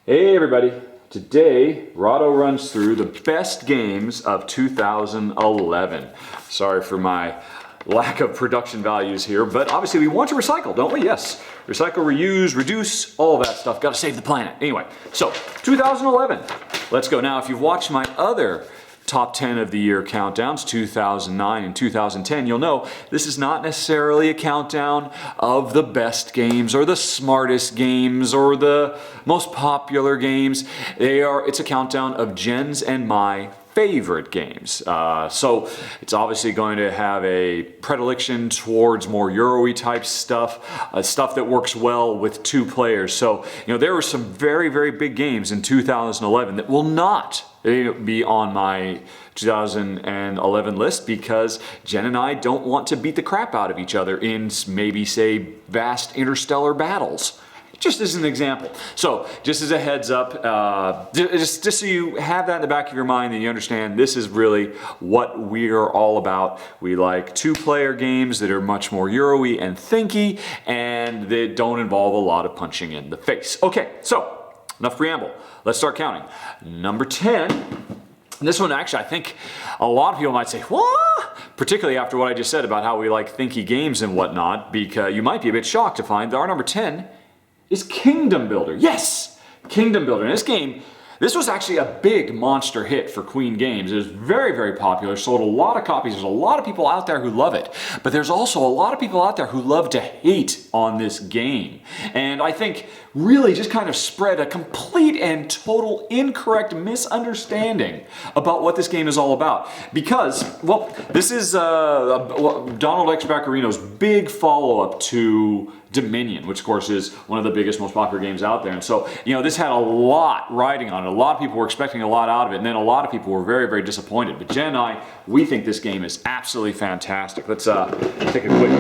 Hey everybody, today Rahdo runs through the best games of 2011. Sorry for my lack of production values here, but obviously we want to recycle, don't we? Yes. Recycle, reuse, reduce, all of that stuff. Got to save the planet. Anyway, so 2011. Let's go. Now, if you've watched my other top 10 of the year countdowns, 2009 and 2010, you'll know this is not necessarily a countdown of the best games or the smartest games or the most popular games. It's a countdown of Jen's and my favorite games. So it's obviously going to have a predilection towards more Euro-y type stuff, stuff that works well with two players. So, there were some very, very big games in 2011 that will not be on my 2011 list because Jen and I don't want to beat the crap out of each other in maybe, say, vast interstellar battles. Just as an example. So, just as a heads up, just so you have that in the back of your mind and you understand this is really what we're all about. We like two-player games that are much more Euro-y and thinky and that don't involve a lot of punching in the face. Okay, so enough preamble. Let's start counting. Number 10. And this one actually, I think a lot of people might say, what? Particularly after what I just said about how we like thinky games and whatnot, because you might be a bit shocked to find that our number 10 is Kingdom Builder. Yes, Kingdom Builder. In this game, this was actually a big monster hit for Queen Games. It was very, very popular, sold a lot of copies. There's a lot of people out there who love it. But there's also a lot of people out there who love to hate on this game. And I think really just kind of spread a complete and total incorrect misunderstanding about what this game is all about. Because, well, this is Donald X. Vaccarino's big follow-up to Dominion, which of course is one of the biggest, most popular games out there. And so, this had a lot riding on it. A lot of people were expecting a lot out of it, and then a lot of people were very, very disappointed. But Jen and I, we think this game is absolutely fantastic. Let's take a quick...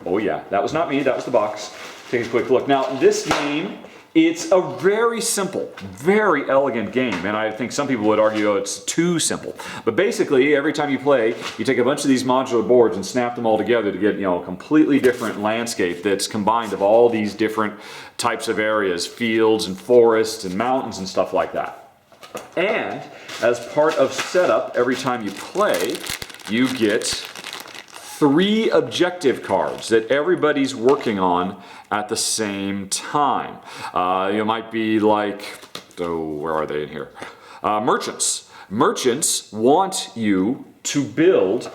Oh yeah, that was not me, that was the box. Take a quick look. Now, this game, it's a very simple, very elegant game, and I think some people would argue it's too simple. But basically, every time you play, you take a bunch of these modular boards and snap them all together to get, a completely different landscape that's combined of all these different types of areas, fields and forests and mountains and stuff like that. And as part of setup, every time you play, you get 3 objective cards that everybody's working on at the same time. You might be like, where are they in here? Merchants. Merchants want you to build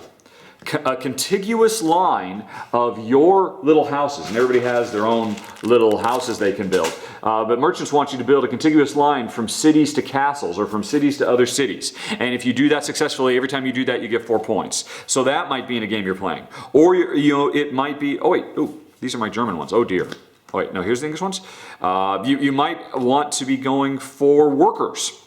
a contiguous line of your little houses, and everybody has their own little houses they can build. But merchants want you to build a contiguous line from cities to castles or from cities to other cities. And if you do that successfully, every time you do that, you get 4 points. So that might be in a game you're playing. Or, it might be, these are my German ones. Oh dear. Oh wait, no, here's the English ones. You might want to be going for workers.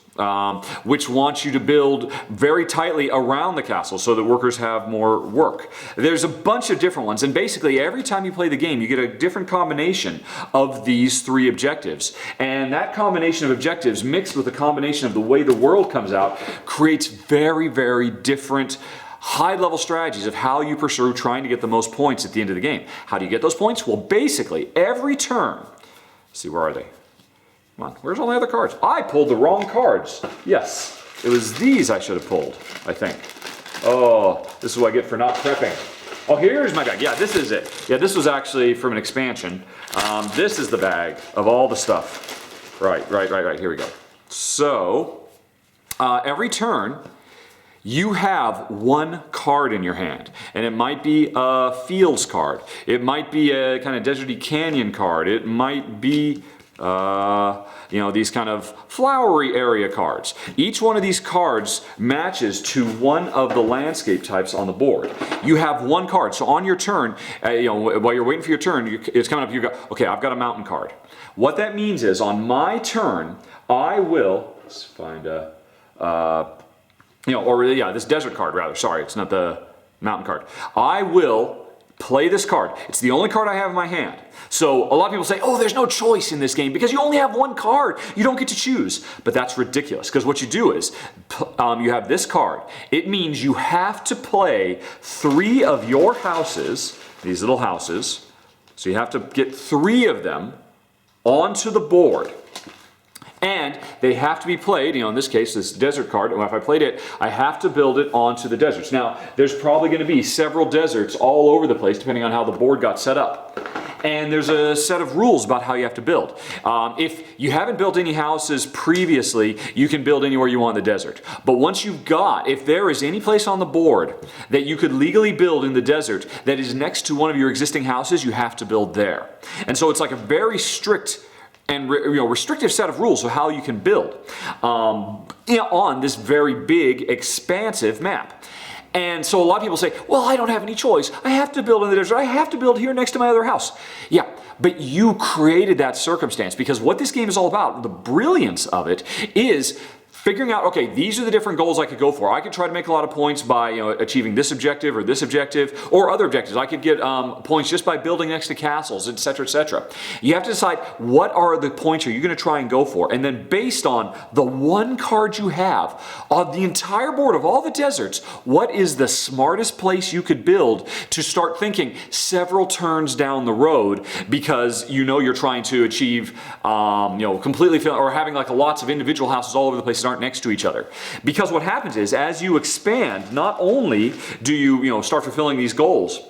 Which wants you to build very tightly around the castle so that workers have more work. There's a bunch of different ones, and basically every time you play the game you get a different combination of these 3 objectives. And that combination of objectives mixed with the combination of the way the world comes out creates very, very different high-level strategies of how you pursue trying to get the most points at the end of the game. How do you get those points? Well, basically every turn, let's see, where are they? Come on, where's all the other cards? I pulled the wrong cards. Yes, it was these I should have pulled, I think. Oh, this is what I get for not prepping. Oh, here's my bag. Yeah, this is it. Yeah, this was actually from an expansion. This is the bag of all the stuff. Right. Here we go. So, every turn, you have 1 card in your hand, and it might be a fields card. It might be a kind of deserty canyon card. It might be these kind of flowery area cards. Each one of these cards matches to one of the landscape types on the board. You have 1 card, so on your turn, while you're waiting for your turn, it's coming up, you go, okay, I've got a mountain card. What that means is, on my turn, I will, let's find this desert card rather, sorry, it's not the mountain card. I will play this card. It's the only card I have in my hand. So a lot of people say, oh, there's no choice in this game because you only have 1 card. You don't get to choose. But that's ridiculous, because what you do is you have this card. It means you have to play 3 of your houses, these little houses. So you have to get 3 of them onto the board. And they have to be played, in this case, this desert card, if I played it, I have to build it onto the deserts. Now, there's probably going to be several deserts all over the place, depending on how the board got set up. And there's a set of rules about how you have to build. If you haven't built any houses previously, you can build anywhere you want in the desert. But once if there is any place on the board that you could legally build in the desert that is next to one of your existing houses, you have to build there. And so it's like a very strict and restrictive set of rules of how you can build on this very big, expansive map. And so a lot of people say, well, I don't have any choice. I have to build in the desert. I have to build here next to my other house. Yeah, but you created that circumstance, because what this game is all about, the brilliance of it, is figuring out, okay, these are the different goals I could go for. I could try to make a lot of points by achieving this objective or other objectives. I could get points just by building next to castles, etc., etc. You have to decide what are the points are you going to try and go for, and then based on the one card you have on the entire board of all the deserts, what is the smartest place you could build to start thinking several turns down the road, because you're trying to achieve completely or having like lots of individual houses all over the place that aren't next to each other. Because what happens is, as you expand, not only do you start fulfilling these goals,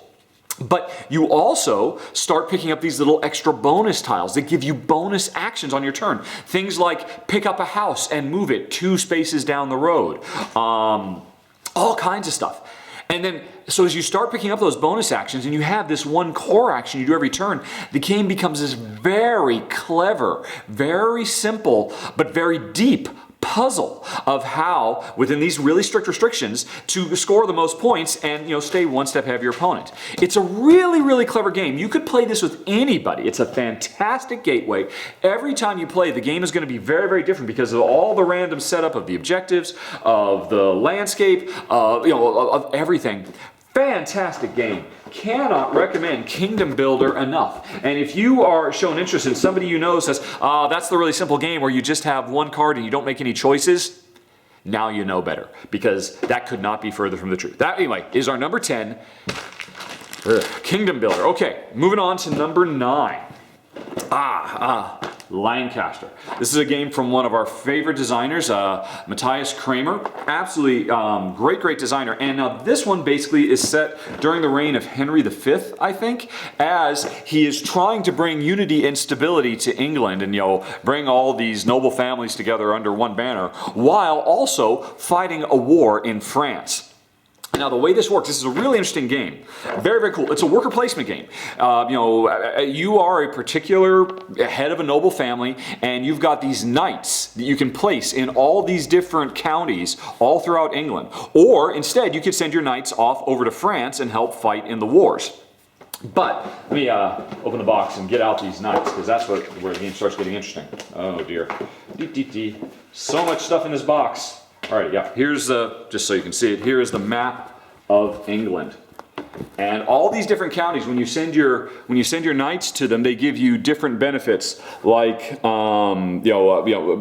but you also start picking up these little extra bonus tiles that give you bonus actions on your turn. Things like pick up a house and move it 2 spaces down the road. All kinds of stuff. And then, so as you start picking up those bonus actions and you have this one core action you do every turn, the game becomes this very clever, very simple, but very deep puzzle of how, within these really strict restrictions, to score the most points and stay one step ahead of your opponent. It's a really, really clever game. You could play this with anybody. It's a fantastic gateway. Every time you play, the game is going to be very, very different because of all the random setup of the objectives, of the landscape, of everything. Fantastic game. Cannot recommend Kingdom Builder enough. And if you are shown interest in somebody you know says, that's the really simple game where you just have one card and you don't make any choices, now you know better, because that could not be further from the truth. That, anyway, is our number 10, Kingdom Builder. Okay, moving on to number 9. Lancaster. This is a game from one of our favorite designers, Matthias Kramer. Absolutely great designer. And now this one basically is set during the reign of Henry V, I think, as he is trying to bring unity and stability to England and bring all these noble families together under one banner, while also fighting a war in France. Now, the way this works, this is a really interesting game. Very, very cool. It's a worker placement game. You are a particular head of a noble family, and you've got these knights that you can place in all these different counties all throughout England. Or, instead, you could send your knights off over to France and help fight in the wars. But let me open the box and get out these knights, because that's where the game starts getting interesting. Oh, dear. So much stuff in this box. All right, yeah, here's just so you can see it, here is the map of England. And all these different counties, when you send your knights to them, they give you different benefits, like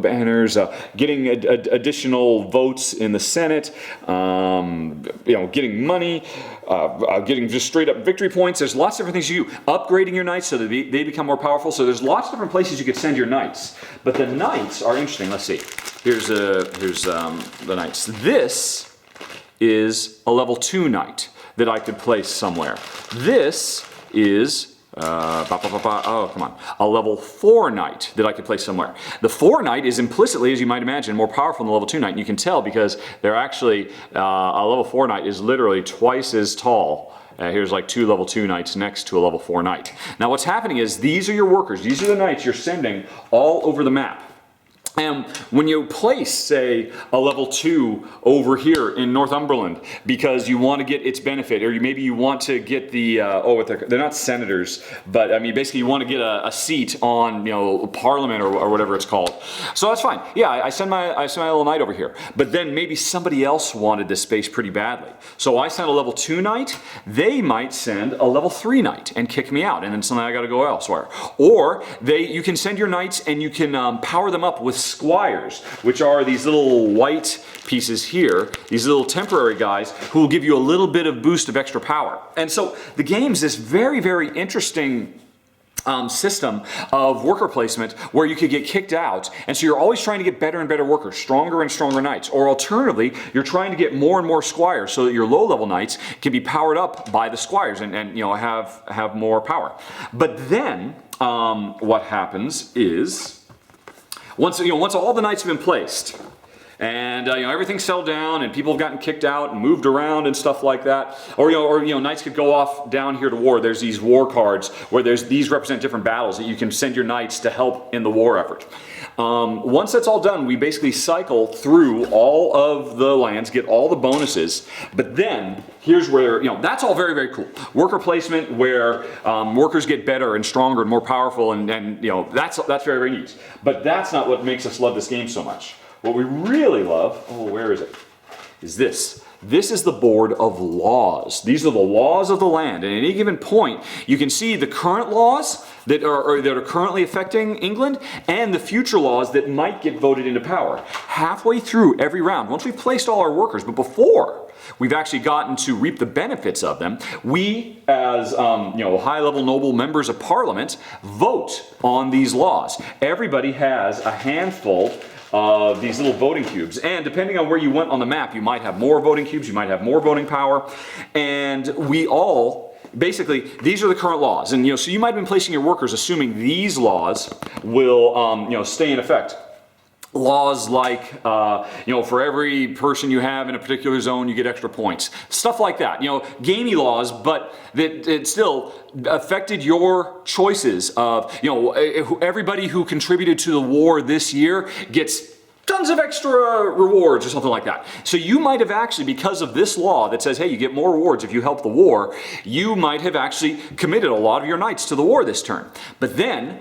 banners, getting additional votes in the Senate, getting money, getting just straight up victory points. There's lots of different things you do. Upgrading your knights so that they become more powerful. So there's lots of different places you could send your knights. But the knights are interesting. Let's see. Here's the knights. This is a level 2 knight that I could place somewhere. This is a level 4 knight that I could place somewhere. The 4 knight is implicitly, as you might imagine, more powerful than the level 2 knight, and you can tell because they're actually, a level 4 knight is literally twice as tall. Here's like 2 level 2 knights next to a level 4 knight. Now what's happening is these are your workers, these are the knights you're sending all over the map. And when you place, say, a level 2 over here in Northumberland because you want to get its benefit, or maybe you want to get the, they're not senators, but I mean, basically you want to get a seat on, Parliament or whatever it's called. So that's fine. Yeah, I send my little knight over here. But then maybe somebody else wanted this space pretty badly. So I send a level 2 knight, they might send a level 3 knight and kick me out, and then suddenly I got to go elsewhere. Or you can send your knights and you can power them up with squires, which are these little white pieces here, these little temporary guys who will give you a little bit of boost of extra power. And so the game's this very, very interesting system of worker placement where you could get kicked out, and so you're always trying to get better and better workers, stronger and stronger knights. Or alternatively, you're trying to get more and more squires so that your low-level knights can be powered up by the squires and have more power. But then what happens is once all the knights have been placed, and everything's settled down, and people have gotten kicked out and moved around and stuff like that. Or knights could go off down here to war. There's these war cards where these represent different battles that you can send your knights to help in the war effort. Once that's all done, we basically cycle through all of the lands, get all the bonuses. But then here's where that's all very, very cool. Worker placement where workers get better and stronger and more powerful, and that's very, very neat. But that's not what makes us love this game so much. What we really love, where is it? Is this. This is the board of laws. These are the laws of the land. And at any given point, you can see the current laws that are currently affecting England and the future laws that might get voted into power. Halfway through every round, once we've placed all our workers, but before we've actually gotten to reap the benefits of them, we as high-level noble members of parliament vote on these laws. Everybody has a handful of these little voting cubes, and depending on where you went on the map, you might have more voting cubes, you might have more voting power, and we all basically, these are the current laws, and so you might have been placing your workers assuming these laws will stay in effect. Laws like, for every person you have in a particular zone, you get extra points. Stuff like that. Gamey laws, but that it still affected your choices of, everybody who contributed to the war this year gets tons of extra rewards or something like that. So you might have actually, because of this law that says, hey, you get more rewards if you help the war, you might have actually committed a lot of your knights to the war this turn. But then,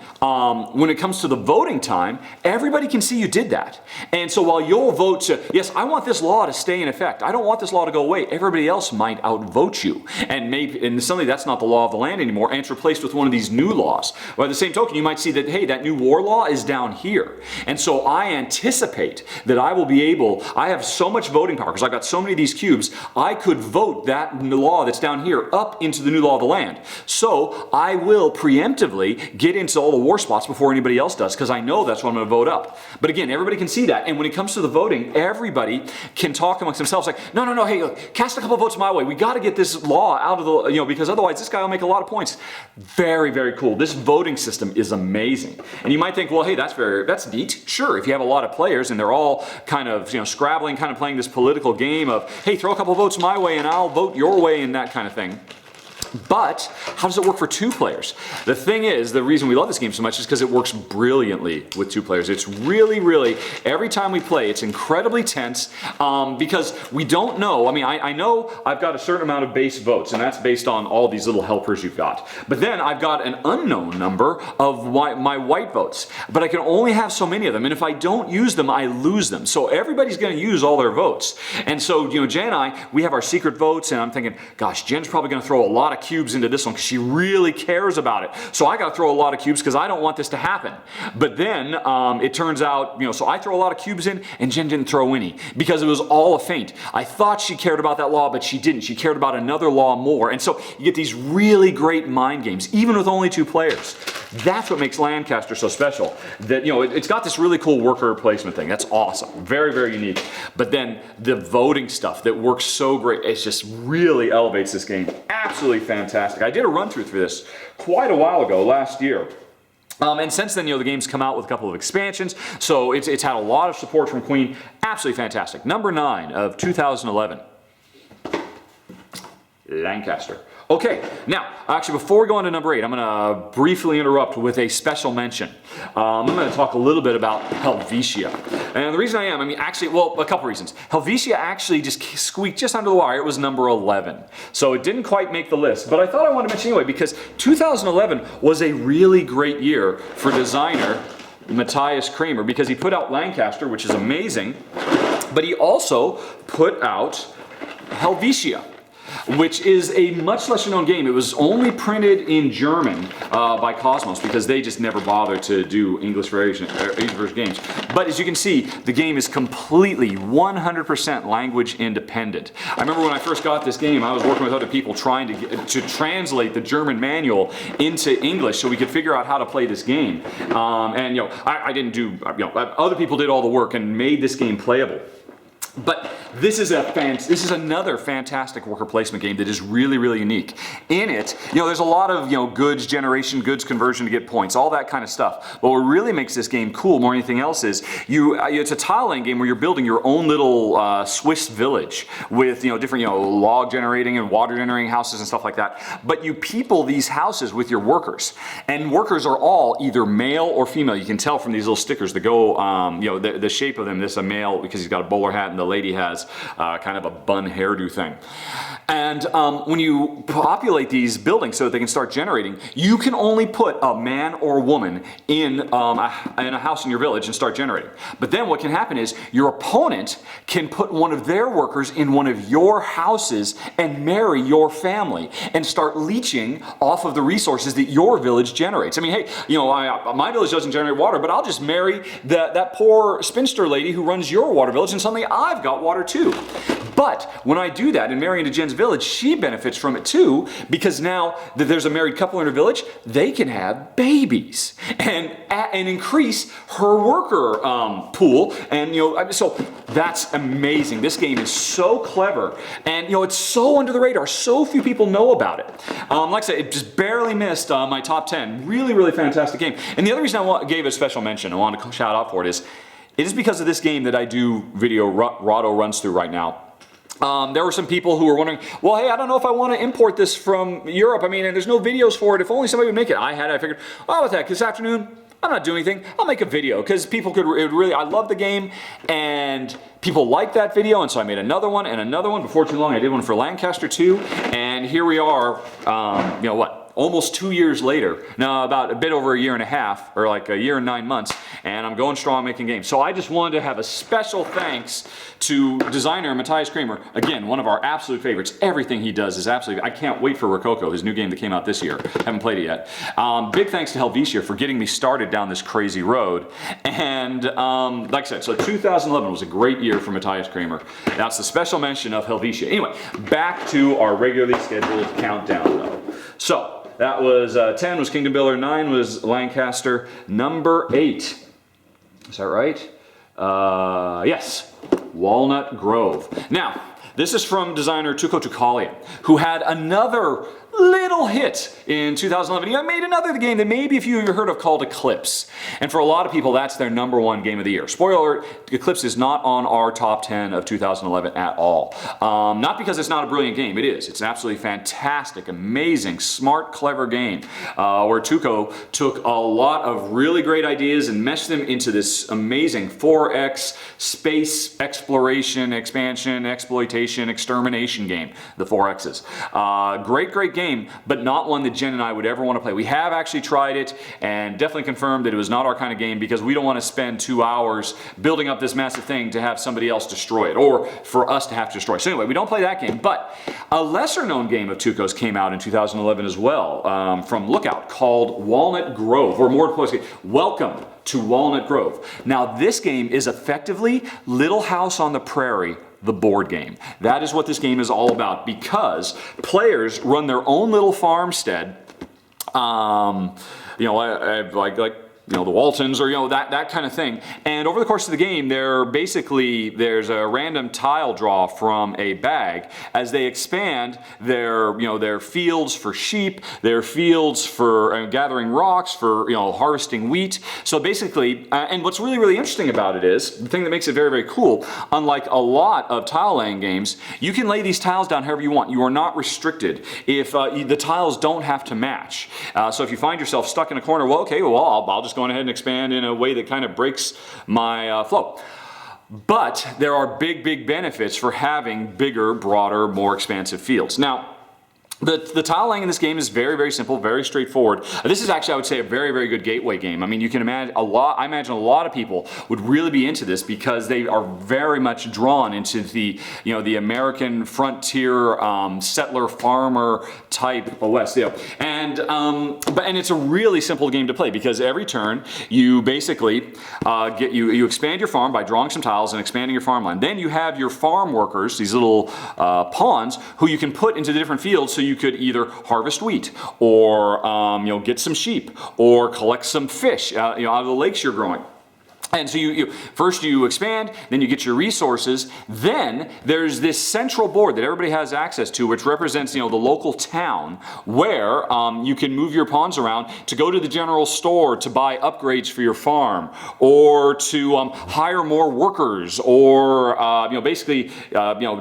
when it comes to the voting time, everybody can see you did that. And so while you'll vote to, yes, I want this law to stay in effect, I don't want this law to go away, everybody else might outvote you. And suddenly that's not the law of the land anymore, and it's replaced with one of these new laws. By the same token, you might see that, hey, that new war law is down here. And so I anticipate that I have so much voting power because I've got so many of these cubes, I could vote that law that's down here up into the new law of the land. So I will preemptively get into all the war spots before anybody else does because I know that's what I'm going to vote up. But again, everybody can see that, and when it comes to the voting, everybody can talk amongst themselves like, no, hey, look, cast a couple votes my way. We got to get this law out of the, because otherwise this guy will make a lot of points. Very, very cool. This voting system is amazing. And you might think, well, hey, that's neat. Sure, if you have a lot of players and they're all kind of scrabbling, kind of playing this political game of, hey, throw a couple votes my way and I'll vote your way and that kind of thing. But how does it work for two players? The thing is, the reason we love this game so much is because it works brilliantly with two players. It's really, every time we play, it's incredibly tense because we don't know. I mean, I know I've got a certain amount of base votes, and that's based on all these little helpers you've got. But then I've got an unknown number of my white votes, but I can only have so many of them, and if I don't use them, I lose them. So everybody's going to use all their votes. And so, Jen and I, we have our secret votes, and I'm thinking, gosh, Jen's probably going to throw a lot of cubes into this one because she really cares about it. So I got to throw a lot of cubes because I don't want this to happen. But then it turns out, so I throw a lot of cubes in and Jen didn't throw any because it was all a feint. I thought she cared about that law, but she didn't. She cared about another law more. And so you get these really great mind games, even with only two players. That's what makes Lancaster so special. That, it's got this really cool worker placement thing. That's awesome. Very, very unique. But then the voting stuff that works so great, it just really elevates this game. Absolutely fantastic. I did a run through this quite a while ago, last year. And since then, the game's come out with a couple of expansions, so it's had a lot of support from Queen. Absolutely fantastic. Number 9 of 2011. Lancaster. Okay, now, actually, before we go on to number 8, I'm going to briefly interrupt with a special mention. I'm going to talk a little bit about Helvetia. And the reason I am, a couple reasons. Helvetia actually just squeaked just under the wire. It was number 11. So it didn't quite make the list, but I thought I wanted to mention anyway because 2011 was a really great year for designer Matthias Kramer because he put out Lancaster, which is amazing, but he also put out Helvetia. which is a much lesser known game. It was only printed in German by Cosmos because they just never bothered to do English version games. But as you can see, the game is completely 100% language independent. I remember when I first got this game, I was working with other people trying to translate the German manual into English so we could figure out how to play this game. And I didn't do, other people did all the work and made this game playable. But this is another fantastic worker placement game that is really, really unique. In it, there's a lot of goods generation, goods conversion to get points, all that kind of stuff. But what really makes this game cool more than anything else is it's a tile laying game where you're building your own little Swiss village with different log generating and water generating houses and stuff like that. But you people these houses with your workers, and workers are all either male or female. You can tell from these little stickers that go, the shape of them. This is a male because he's got a bowler hat, and the lady has kind of a bun hairdo thing. And when you populate these buildings so that they can start generating, you can only put a man or a woman in a house in your village and start generating. But then what can happen is your opponent can put one of their workers in one of your houses and marry your family and start leeching off of the resources that your village generates. I mean, hey, my village doesn't generate water, but I'll just marry that poor spinster lady who runs your water village, and suddenly I've got water too. But when I do that and marry into Jen's village, she benefits from it too, because now that there's a married couple in her village, they can have babies and increase her worker pool. And so that's amazing. This game is so clever, and it's so under the radar. So few people know about it. Like I said, it just barely missed my top 10. Really, really fantastic game. And the other reason I gave it a special mention, I wanted to shout out for it is because of this game that I do video Rahdo runs through right now. There were some people who were wondering, well, hey, I don't know if I want to import this from Europe. I mean, and there's no videos for it. If only somebody would make it. I figured, oh, what the heck, this afternoon, I'm not doing anything. I'll make a video because people I love the game and people like that video. And so I made another one and another one. Before too long, I did one for Lancaster too. And here we are, almost 2 years later, no, about a bit over a year and a half, or like a year and 9 months, and I'm going strong making games. So I just wanted to have a special thanks to designer Matthias Kramer. Again, one of our absolute favorites. Everything he does is absolutely, I can't wait for Rococo, his new game that came out this year. Haven't played it yet. Big thanks to Helvetia for getting me started down this crazy road. And like I said, so 2011 was a great year for Matthias Kramer. That's the special mention of Helvetia. Anyway, back to our regularly scheduled countdown though. So, that was 10 was Kingdom Builder, 9 was Lancaster, number 8. Is that right? Yes, Walnut Grove. Now, this is from designer Tuco Tucalia, who had another little hit in 2011. He made another game that maybe if you ever heard of called Eclipse. And for a lot of people, that's their number 1 game of the year. Spoiler alert, Eclipse is not on our top 10 of 2011 at all. Not because it's not a brilliant game, it is. It's an absolutely fantastic, amazing, smart, clever game where Tuco took a lot of really great ideas and meshed them into this amazing 4X space exploration, expansion, exploitation, extermination game, the 4Xs. Great game. But not one that Jen and I would ever want to play. We have actually tried it and definitely confirmed that it was not our kind of game because we don't want to spend 2 hours building up this massive thing to have somebody else destroy it or for us to have to destroy it. So anyway, we don't play that game. But a lesser known game of Tuco's came out in 2011 as well from Lookout called Walnut Grove, or more closely, Welcome to Walnut Grove. Now this game is effectively Little House on the Prairie, the board game. That is what this game is all about because players run their own little farmstead, like the Waltons or that kind of thing. And over the course of the game, there's a random tile draw from a bag as they expand their fields for sheep, their fields for gathering rocks, for harvesting wheat. So basically, and what's really, really interesting about it is, the thing that makes it very, very cool, unlike a lot of tile laying games, you can lay these tiles down however you want. You are not restricted if the tiles don't have to match. So if you find yourself stuck in a corner, I'll just go ahead and expand in a way that kind of breaks my flow. But there are big, big benefits for having bigger, broader, more expansive fields. Now, The tile laying in this game is very, very simple, very straightforward. This is actually, I would say, a very, very good gateway game. I mean, you can imagine I imagine a lot of people would really be into this because they are very much drawn into the, the American frontier settler farmer type OS. And it's a really simple game to play because every turn you basically you expand your farm by drawing some tiles and expanding your farmland. Then you have your farm workers, these little pawns, who you can put into the different fields. So you could either harvest wheat, or get some sheep, or collect some fish out of the lakes you're growing. And so first you expand, then you get your resources, then there's this central board that everybody has access to, which represents the local town, where you can move your pawns around to go to the general store to buy upgrades for your farm, or to hire more workers, or basically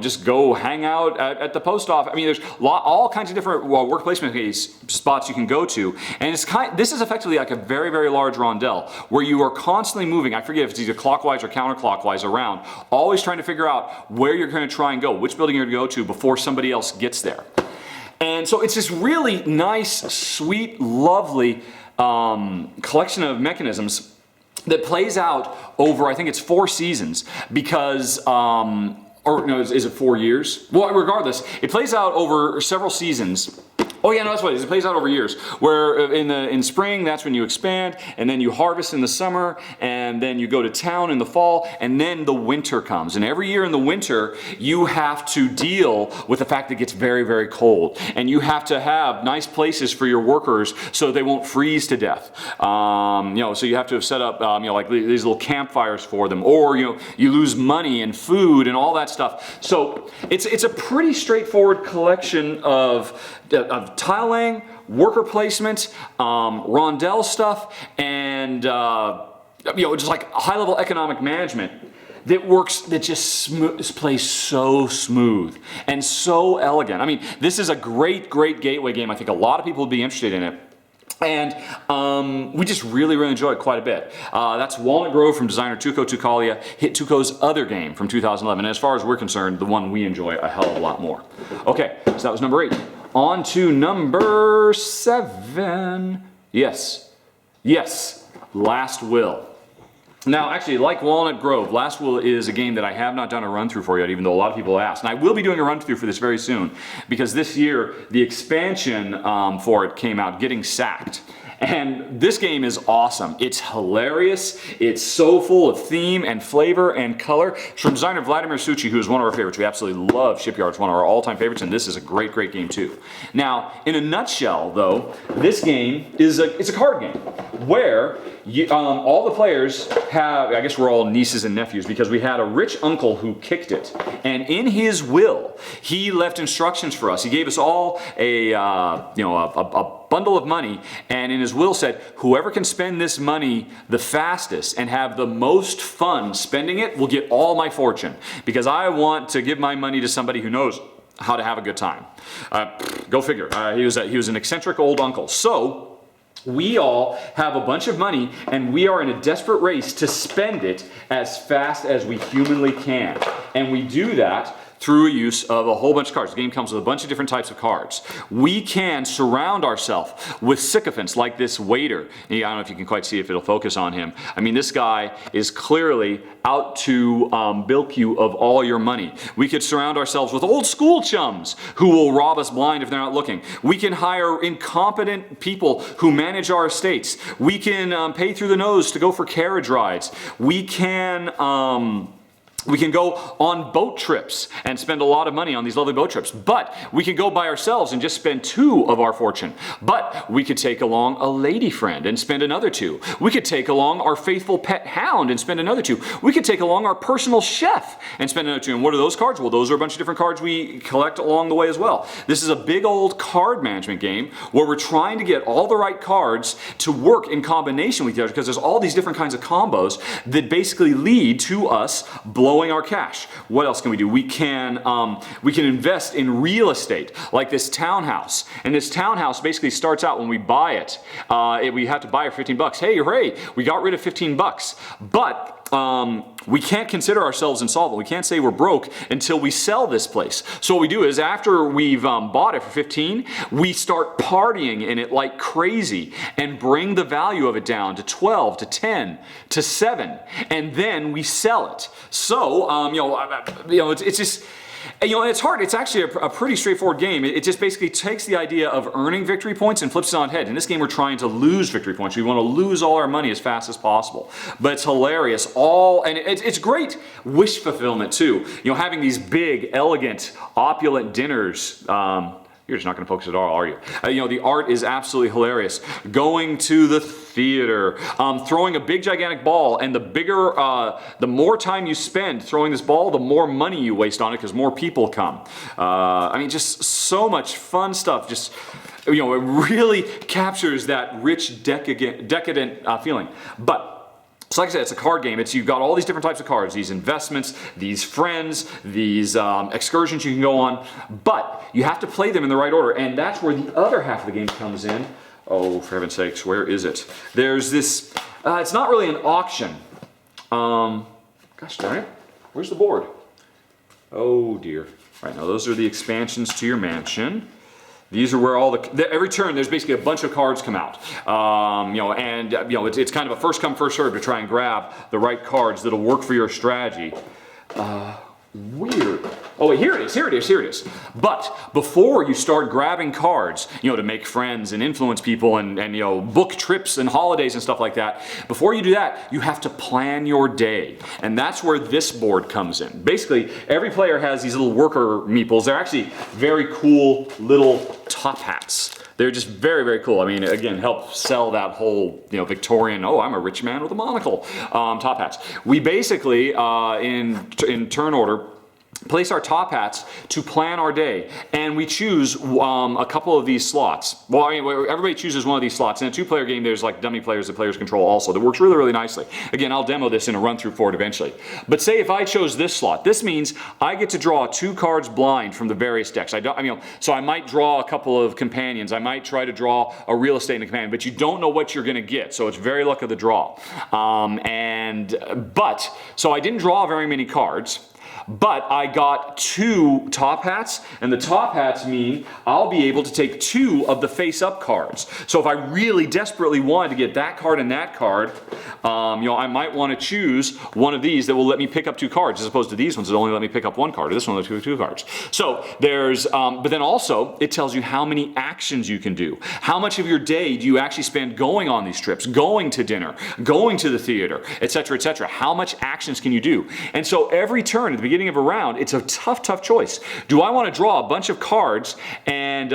just go hang out at the post office. I mean, there's all kinds of different work placement spots you can go to, and this is effectively like a very, very large rondel where you are constantly moving. I forget if it's either clockwise or counterclockwise around, always trying to figure out where you're going to try and go, which building you're going to go to before somebody else gets there. And so it's this really nice, sweet, lovely collection of mechanisms that plays out over, I think it's 4 seasons, because or no, is it 4 years? Well, regardless, it plays out over several seasons. Oh yeah, no, that's what it is. It plays out over years. Where in spring, that's when you expand, and then you harvest in the summer, and then you go to town in the fall, and then the winter comes. And every year in the winter, you have to deal with the fact that it gets very, very cold, and you have to have nice places for your workers so they won't freeze to death. So you have to have set up, like these little campfires for them, or you lose money and food and all that stuff. So it's a pretty straightforward collection of tile laying, worker placement, rondel stuff, and just like high-level economic management that just plays so smooth and so elegant. I mean, this is a great, great gateway game. I think a lot of people would be interested in it. And we just really, really enjoy it quite a bit. That's Walnut Grove from designer Tuco Tucalia, Tuco's other game from 2011. And as far as we're concerned, the one we enjoy a hell of a lot more. Okay, so that was number 8. On to number 7. Yes, Last Will. Now, actually, like Walnut Grove, Last Will is a game that I have not done a run-through for yet, even though a lot of people asked. And I will be doing a run-through for this very soon, because this year, the expansion for it came out, Getting Sacked. And this game is awesome. It's hilarious. It's so full of theme and flavor and color. It's from designer Vladimir Suchy, who is one of our favorites. We absolutely love Shipyard. It's one of our all-time favorites, and this is a great, great game too. Now, in a nutshell, though, this game is it's a card game where all the players have, I guess we're all nieces and nephews, because we had a rich uncle who kicked it. And in his will, he left instructions for us. He gave us all a bundle of money, and in his will said, whoever can spend this money the fastest and have the most fun spending it will get all my fortune, because I want to give my money to somebody who knows how to have a good time. Go figure. He was an eccentric old uncle. So we all have a bunch of money, and we are in a desperate race to spend it as fast as we humanly can. And we do that through use of a whole bunch of cards. The game comes with a bunch of different types of cards. We can surround ourselves with sycophants like this waiter. I don't know if you can quite see if it'll focus on him. I mean, this guy is clearly out to bilk you of all your money. We could surround ourselves with old school chums who will rob us blind if they're not looking. We can hire incompetent people who manage our estates. We can pay through the nose to go for carriage rides. We can go on boat trips and spend a lot of money on these lovely boat trips. But we can go by ourselves and just spend 2 of our fortune. But we could take along a lady friend and spend another 2. We could take along our faithful pet hound and spend another 2. We could take along our personal chef and spend another 2. And what are those cards? Well, those are a bunch of different cards we collect along the way as well. This is a big old card management game where we're trying to get all the right cards to work in combination with each other, because there's all these different kinds of combos that basically lead to us blowing our cash. What else can we do? We can invest in real estate, like this townhouse. And this townhouse basically starts out when we buy it. We have to buy it for $15. Hey, hooray! We got rid of $15. But we can't consider ourselves insolvent. We can't say we're broke until we sell this place. So what we do is after we've bought it for 15, we start partying in it like crazy and bring the value of it down to 12, to 10, to 7, and then we sell it. So, it's just, it's hard. It's actually a pretty straightforward game. It just basically takes the idea of earning victory points and flips it on its head. In this game, we're trying to lose victory points. We want to lose all our money as fast as possible. But it's hilarious. And it's great wish fulfillment too. Having these big, elegant, opulent dinners. You're just not going to focus at all, are you? The art is absolutely hilarious. Going to the theater, throwing a big gigantic ball, and the more time you spend throwing this ball, the more money you waste on it because more people come. Just so much fun stuff. Just, it really captures that rich, decadent feeling. But so like I said, it's a card game. You've got all these different types of cards, these investments, these friends, these excursions you can go on, but you have to play them in the right order, and that's where the other half of the game comes in. Oh, for heaven's sakes, where is it? There's this, it's not really an auction. Gosh darn it, where's the board? Oh dear. Right, now those are the expansions to your mansion. These are where every turn there's basically a bunch of cards come out. It's kind of a first come, first serve to try and grab the right cards that'll work for your strategy. Weird. Oh wait, here it is. But before you start grabbing cards, to make friends and influence people and book trips and holidays and stuff like that, before you do that, you have to plan your day. And that's where this board comes in. Basically, every player has these little worker meeples. They're actually very cool little top hats. They're just very, very cool. Again, help sell that whole, Victorian, oh, I'm a rich man with a monocle, top hats. We basically, in turn order, place our top hats to plan our day, and we choose a couple of these slots. Well, everybody chooses one of these slots. In a two-player game, there's like dummy players that players control also. That works really, really nicely. Again, I'll demo this in a run-through for it eventually. But say if I chose this slot, this means I get to draw 2 cards blind from the various decks. So I might draw a couple of companions. I might try to draw a real estate and a companion, but you don't know what you're going to get. So it's very luck of the draw. So I didn't draw very many cards. But I got 2 top hats, and the top hats mean I'll be able to take 2 of the face-up cards. So if I really desperately wanted to get that card and that card, I might want to choose one of these that will let me pick up 2 cards, as opposed to these ones that only let me pick up 1 card, or this one will let me pick up 2 cards. So there's, but then also it tells you how many actions you can do. How much of your day do you actually spend going on these trips, going to dinner, going to the theater, etc., etc. How much actions can you do? And so every turn at the beginning of a round, it's a tough choice. Do I want to draw a bunch of cards and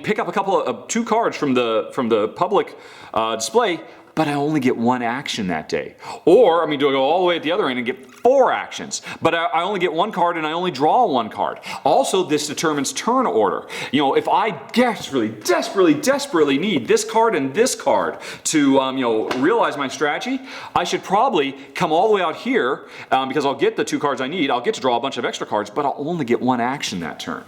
pick up a couple of 2 cards from the public display, but I only get 1 action that day? Or, do I go all the way at the other end and get 4 actions, but I only get 1 card and I only draw 1 card? Also, this determines turn order. If I desperately need this card and this card to, realize my strategy, I should probably come all the way out here because I'll get the 2 cards I need. I'll get to draw a bunch of extra cards, but I'll only get 1 action that turn.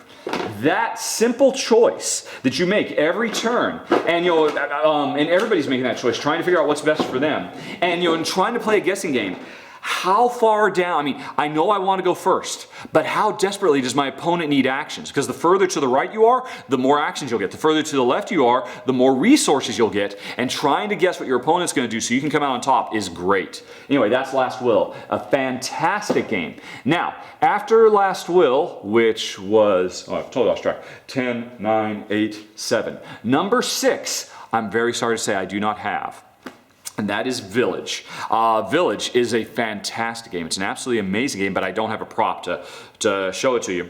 That simple choice that you make every turn, and and everybody's making that choice, trying to figure out what's best for them, and and trying to play a guessing game. How far down, I know I want to go first, but how desperately does my opponent need actions? Because the further to the right you are, the more actions you'll get. The further to the left you are, the more resources you'll get. And trying to guess what your opponent's going to do so you can come out on top is great. Anyway, that's Last Will. A fantastic game. Now, after Last Will, which was, I totally lost track, 10, 9, 8, 7. Number 6, I'm very sorry to say I do not have. And that is Village. Village is a fantastic game. It's an absolutely amazing game, but I don't have a prop to show it to you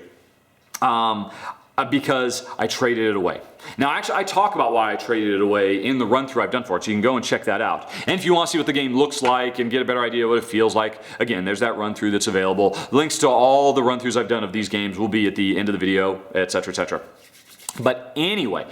because I traded it away. Now, actually, I talk about why I traded it away in the run-through I've done for it, so you can go and check that out. And if you want to see what the game looks like and get a better idea of what it feels like, again, there's that run-through that's available. Links to all the run-throughs I've done of these games will be at the end of the video, etc., etc. But anyway,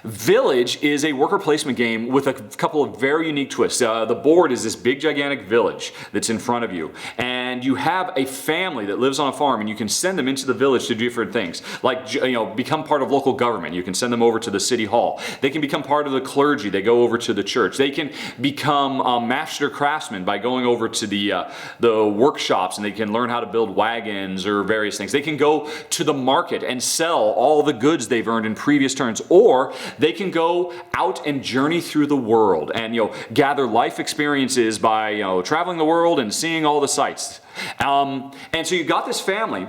Village is a worker placement game with a couple of very unique twists. The board is this big gigantic village that's in front of you, and and you have a family that lives on a farm, and you can send them into the village to do different things, like become part of local government. You can send them over to the city hall. They can become part of the clergy. They go over to the church. They can become master craftsmen by going over to the workshops, and they can learn how to build wagons or various things. They can go to the market and sell all the goods they've earned in previous turns, or they can go out and journey through the world and gather life experiences by traveling the world and seeing all the sights. And so you got this family,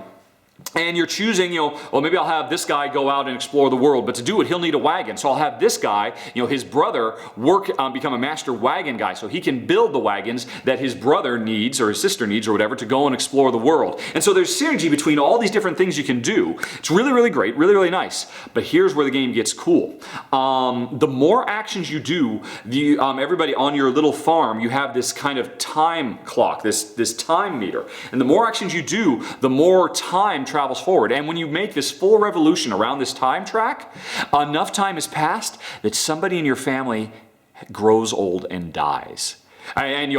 and you're choosing, well, maybe I'll have this guy go out and explore the world, but to do it, he'll need a wagon. So I'll have this guy, his brother, become a master wagon guy, so he can build the wagons that his brother needs, or his sister needs, or whatever, to go and explore the world. And so there's synergy between all these different things you can do. It's really, really great, really, really nice. But here's where the game gets cool. The more actions you do, everybody on your little farm, you have this kind of time clock, this time meter. And the more actions you do, the more time travels forward. And when you make this full revolution around this time track, enough time has passed that somebody in your family grows old and dies. And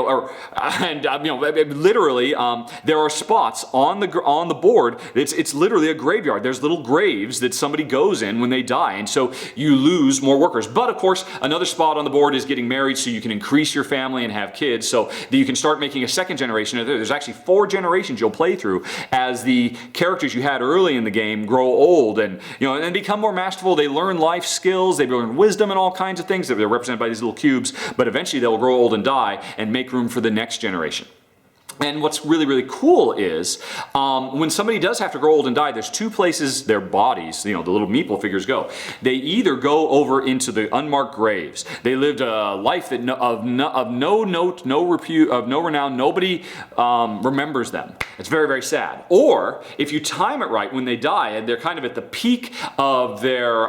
literally, there are spots on the board. It's literally a graveyard. There's little graves that somebody goes in when they die, and so you lose more workers. But of course, another spot on the board is getting married, so you can increase your family and have kids, so that you can start making a second generation. There's actually 4 generations you'll play through as the characters you had early in the game grow old and and become more masterful. They learn life skills. They learn wisdom and all kinds of things that they're represented by these little cubes. But eventually, they'll grow old and die, and make room for the next generation. And what's really, really cool is when somebody does have to grow old and die, there's 2 places their bodies, the little meeple figures, go. They either go over into the unmarked graves. They lived a life that of no note, no repute, of no renown. Nobody remembers them. It's very, very sad. Or if you time it right, when they die, and they're kind of at the peak of their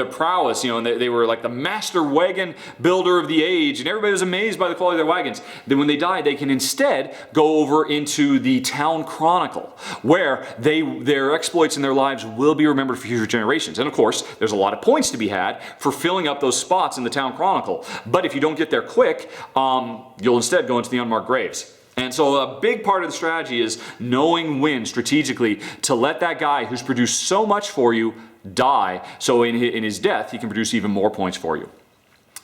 prowess, and they were like the master wagon builder of the age, and everybody was amazed by the quality of their wagons. Then when they die, they can instead go over into the town chronicle, where their exploits in their lives will be remembered for future generations. And of course, there's a lot of points to be had for filling up those spots in the town chronicle. But if you don't get there quick, you'll instead go into the unmarked graves. And so a big part of the strategy is knowing when strategically to let that guy who's produced so much for you die, so in his death he can produce even more points for you.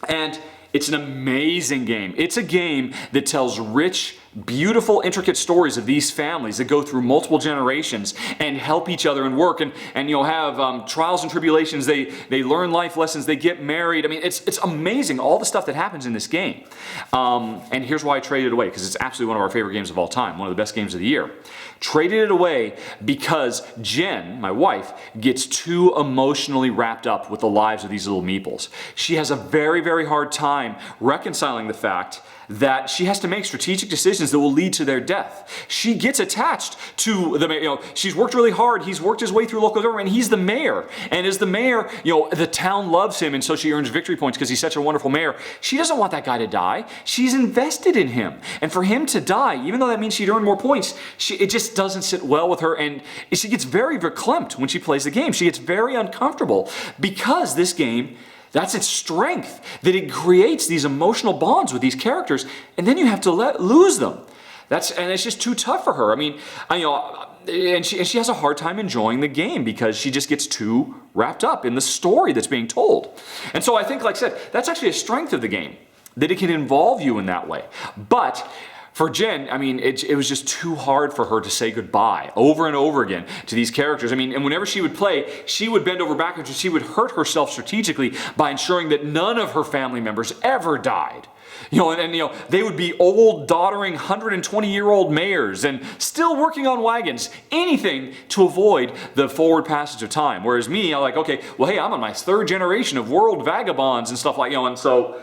And it's an amazing game. It's a game that tells rich, beautiful, intricate stories of these families that go through multiple generations and help each other and work, and you'll have trials and tribulations. They learn life lessons. They get married. I mean, it's amazing, all the stuff that happens in this game. And here's why I traded it away, because it's absolutely one of our favorite games of all time, one of the best games of the year. Traded it away because Jen, my wife, gets too emotionally wrapped up with the lives of these little meeples. She has a very, very hard time reconciling the fact that she has to make strategic decisions that will lead to their death. She gets attached to the mayor. She's worked really hard. He's worked his way through local government. He's the mayor. And as the mayor, the town loves him, and so she earns victory points because he's such a wonderful mayor. She doesn't want that guy to die. She's invested in him. And for him to die, even though that means she'd earn more points, it just doesn't sit well with her, and she gets very verklempt when she plays the game. She gets very uncomfortable because this game, that's its strength, that it creates these emotional bonds with these characters, and then you have to lose them. And it's just too tough for her. I mean, and she has a hard time enjoying the game because she just gets too wrapped up in the story that's being told. And so I think, like I said, that's actually a strength of the game, that it can involve you in that way. But for Jen, I mean, it was just too hard for her to say goodbye over and over again to these characters. I mean, and whenever she would play, she would bend over backwards and she would hurt herself strategically by ensuring that none of her family members ever died. They would be old, doddering, 120-year-old mayors and still working on wagons, anything to avoid the forward passage of time. Whereas me, I'm like, okay, well, hey, I'm on my 3rd generation of world vagabonds and stuff like, and so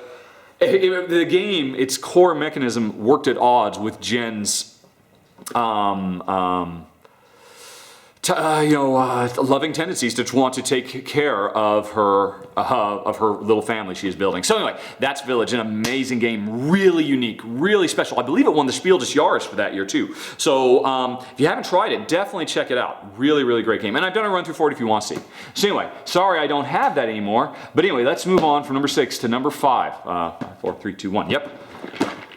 the game, its core mechanism worked at odds with Jen's loving tendencies to want to take care of her little family she is building. So anyway, that's Village, an amazing game, really unique, really special. I believe it won the Spiel des Jahres for that year too. So if you haven't tried it, definitely check it out. Really, really great game. And I've done a run through for it if you want to see. So anyway, sorry I don't have that anymore. But anyway, let's move on from number 6 to number 5. 4, 3, 2, 1. Yep.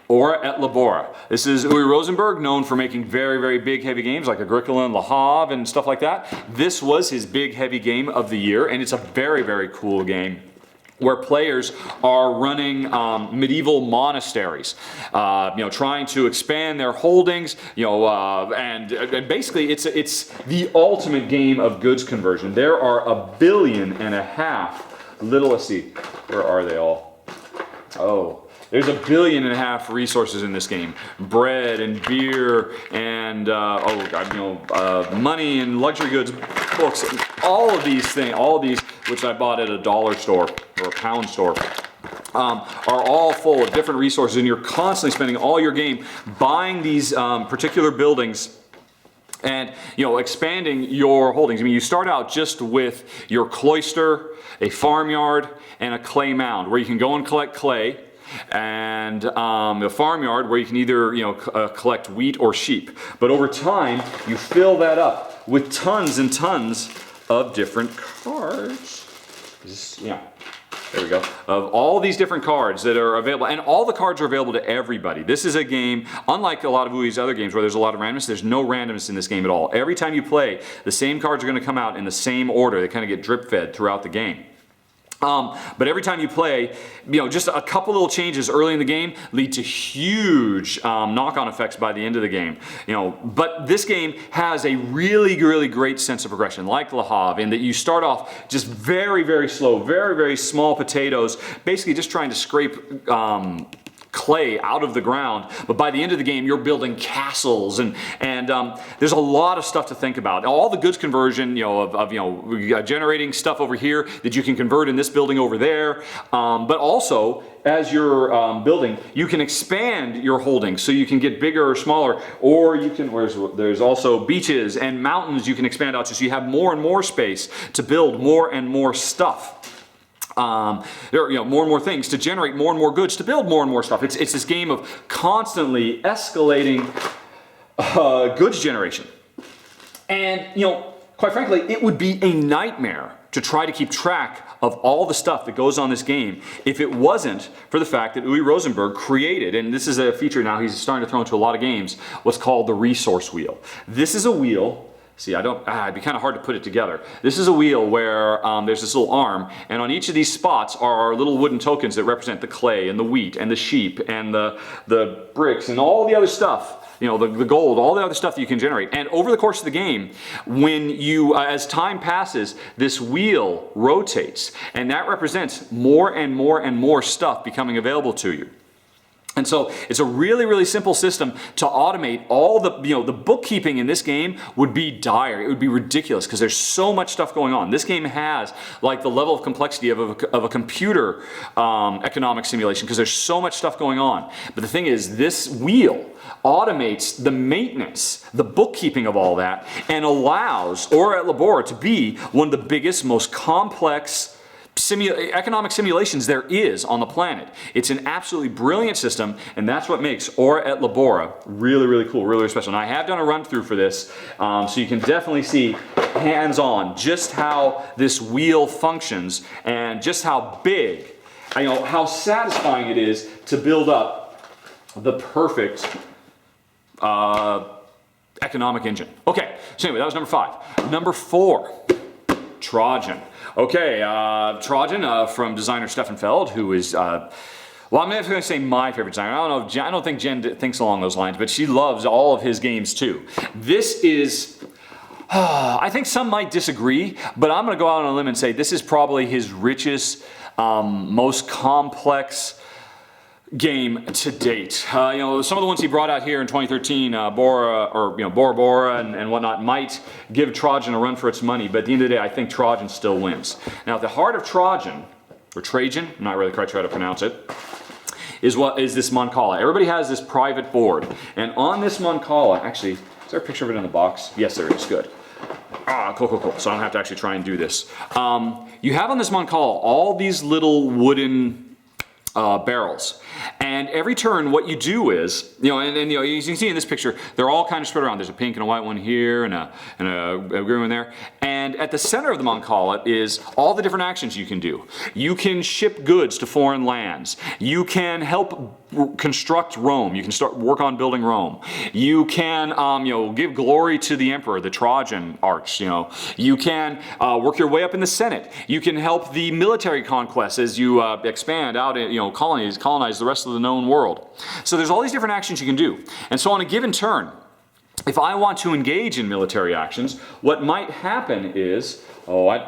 or at Labora. This is Uwe Rosenberg, known for making very, very big, heavy games like Agricola and Le Havre and stuff like that. This was his big, heavy game of the year, and it's a very, very cool game where players are running medieval monasteries, trying to expand their holdings, and basically it's the ultimate game of goods conversion. There are 1.5 billion little, let's see, where are they all? Oh. There's 1.5 billion resources in this game. Bread and beer and money and luxury goods, books, and all of these things, which I bought at a dollar store or a pound store, are all full of different resources, and you're constantly spending all your game buying these particular buildings and expanding your holdings. I mean, you start out just with your cloister, a farmyard, and a clay mound where you can go and collect clay, and a farmyard where you can either collect wheat or sheep. But over time, you fill that up with tons and tons of different cards. There we go. Of all these different cards that are available, and all the cards are available to everybody. This is a game, unlike a lot of Uwe's other games where there's a lot of randomness, there's no randomness in this game at all. Every time you play, the same cards are going to come out in the same order. They kind of get drip fed throughout the game. But every time you play, just a couple little changes early in the game lead to huge knock-on effects by the end of the game. But this game has a really, really great sense of progression, like Le Havre, in that you start off just very, very slow, very, very small potatoes, basically just trying to scrape clay out of the ground, but by the end of the game you're building castles, and there's a lot of stuff to think about. All the goods conversion, generating stuff over here that you can convert in this building over there, but also as you're building, you can expand your holdings so you can get bigger or smaller, or you can, there's also beaches and mountains you can expand out to, so you have more and more space to build more and more stuff. There are more and more things to generate more and more goods to build more and more stuff. It's this game of constantly escalating goods generation. And quite frankly, it would be a nightmare to try to keep track of all the stuff that goes on this game if it wasn't for the fact that Uwe Rosenberg created, and this is a feature now he's starting to throw into a lot of games, what's called the resource wheel. This is a wheel. See, it'd be kind of hard to put it together. This is a wheel where there's this little arm, and on each of these spots are little wooden tokens that represent the clay and the wheat and the sheep and the bricks and all the other stuff, the gold, all the other stuff that you can generate. And over the course of the game, when you, as time passes, this wheel rotates, and that represents more and more and more stuff becoming available to you. And so it's a really, really simple system to automate all the, the bookkeeping in this game would be dire. It would be ridiculous because there's so much stuff going on. This game has like the level of complexity of a computer economic simulation because there's so much stuff going on. But the thing is, this wheel automates the maintenance, the bookkeeping of all that, and allows Or at Labora to be one of the biggest, most complex economic simulations there is on the planet. It's an absolutely brilliant system, and that's what makes Or at Labora really, really cool, really, really special. And I have done a run through for this, so you can definitely see hands-on just how this wheel functions and just how big, how satisfying it is to build up the perfect economic engine. Okay, so anyway, that was number 5. Number 4, Trajan. Okay, Trajan from designer Stefan Feld, who is, well, I'm not going to say my favorite designer. I don't think Jen thinks along those lines, but she loves all of his games too. This is, I think some might disagree, but I'm going to go out on a limb and say this is probably his richest, most complex game to date. Some of the ones he brought out here in 2013, Bora Bora and whatnot, might give Trajan a run for its money, but at the end of the day, I think Trajan still wins. Now, at the heart of Trajan, or Trajan, I'm not really quite sure how to pronounce it, is this Mancala. Everybody has this private board, and on this Mancala, actually, is there a picture of it in the box? Yes, there is. Good. Cool. So I don't have to actually try and do this. You have on this Mancala all these little wooden barrels. And every turn, what you do is, you know, and you know, you can see in this picture, they're all kind of spread around. There's a pink and a white one here, and a green one there. And at the center of the Mancala is all the different actions you can do. You can ship goods to foreign lands. You can help construct Rome. You can start work on building Rome. You can, you know, give glory to the emperor, the Trajan arch. You know, you can work your way up in the Senate. You can help the military conquests as you expand out, you know, colonize the rest of the known world. So there's all these different actions you can do. And so on a given turn, if I want to engage in military actions, what might happen is, all right.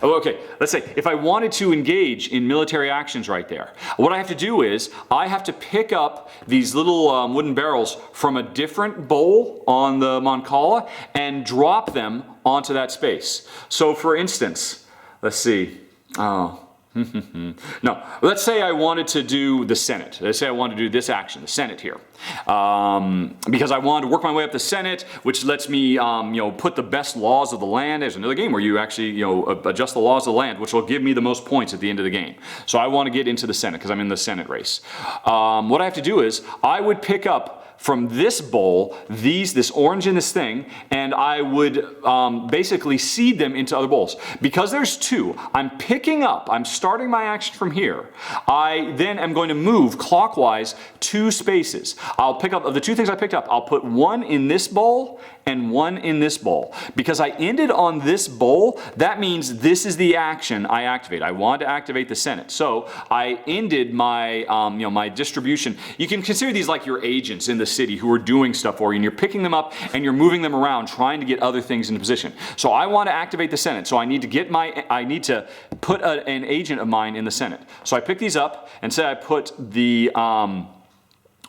Oh, okay, let's say if I wanted to engage in military actions right there, what I have to do is I have to pick up these little wooden barrels from a different bowl on the Mancala and drop them onto that space. So for instance, let's see. No, let's say I wanted to do the Senate. Let's say I wanted to do this action, the Senate here. Because I wanted to work my way up the Senate, which lets me, you know, put the best laws of the land. There's another game where you actually, you know, adjust the laws of the land, which will give me the most points at the end of the game. So I want to get into the Senate because I'm in the Senate race. What I have to do is I would pick up from this bowl, this orange and this thing, and I would basically seed them into other bowls. Because there's two, I'm starting my action from here. I then am going to move clockwise 2 spaces. I'll pick up, of the 2 things I picked up, I'll put one in this bowl and one in this bowl. Because I ended on this bowl, that means this is the action I activate. I want to activate the Senate. So I ended my, you know, my distribution. You can consider these like your agents in the city who are doing stuff for you, and you're picking them up and you're moving them around trying to get other things into position. So I want to activate the Senate. So I need to put an agent of mine in the Senate. So I pick these up and say I put the